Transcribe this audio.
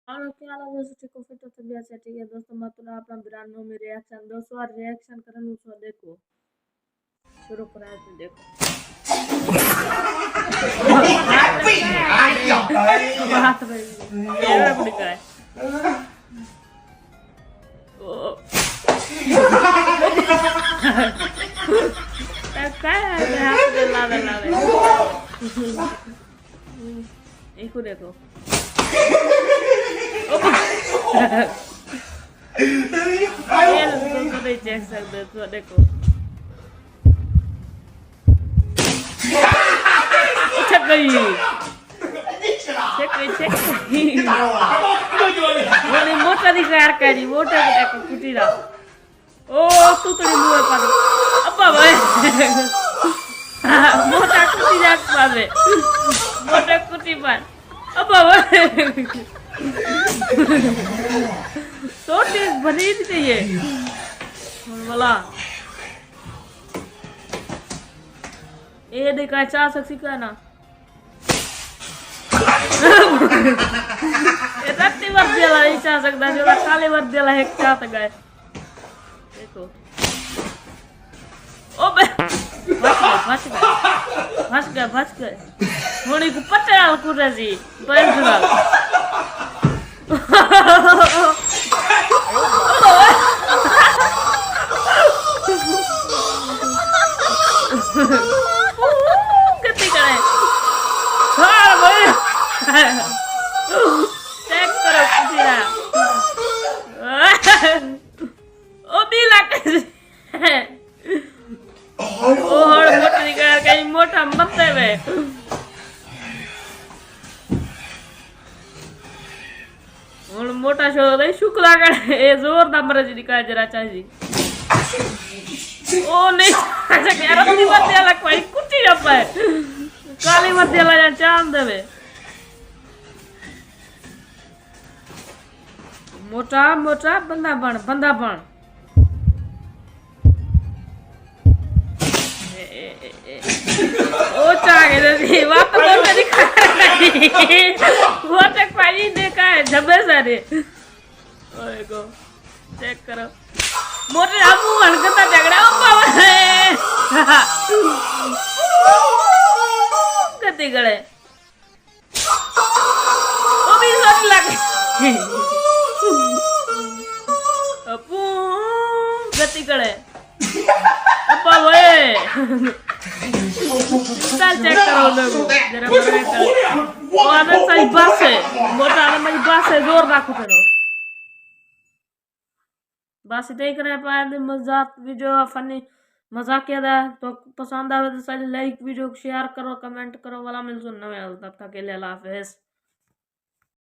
और क्या लगे दोस्तों को फिर तो तबीयत से ठीक है दोस्तों मत ना अपना ब्रांड में रिएक्शन दोस्तों और रिएक्शन करन उसको देखो शुरू कराए तो देखो बात भाई ये बड़ी का है ओ क्या है हाथ में लावे इसको देखो ये तो नहीं चेक सकते तो देखो चेक गई वो नहीं मोटा दिखा यार कहीं मोटा देखो कुटी ना ओ तू तो नहीं मुँह पर अब्बा भाई मोटा कुटी जात पावे मोटा कुटी पर अब्बा भाई तो टेस्ट बनी थी चाहिए बोला ये देखा चाह सकती का ना ये रत्ती वर्द दिला नहीं चाह सकता जो काले वर्द दिला है चाह तक गए देखो ओ बे बच गए होने को पता है कुछ ऐसी बंद कितनी करे हाँ भाई चेक करो कितना ओ बिला कैसे ओ हर मोटी कर कहीं मोटा मत है और मोटा शो दे शुक्ला कर ए जोर नंबर जी दिखा जरा चाहिए ओ नहीं अच्छा यार अपनी बात दिया लग पाई कुटी अब है काली मत दिया ला चांद देवे मोटा मोटा बंदा बन ओ चाहे दे बात तो कर दिखा वो तक पानी देखा है झब्बे सारे ओए को चेक करो मोटे आपू हणकता झगड़ा ओ बाबा कति गले ओ भी सोच लगे अपू गति गले अपा वे चल चेक करो लोग जरा बड़ा कर वो आनंद सही बस है मोटा आनंद मेरी बस है जोर रखो करो बस देख रहे पाए मजाक वीडियो फनी मजाक किया तो पसंद आवे तो सारी लाइक वीडियो शेयर करो कमेंट करो वाला मिल सुनने में तब तक के लिए अल्लाह हाफिज़।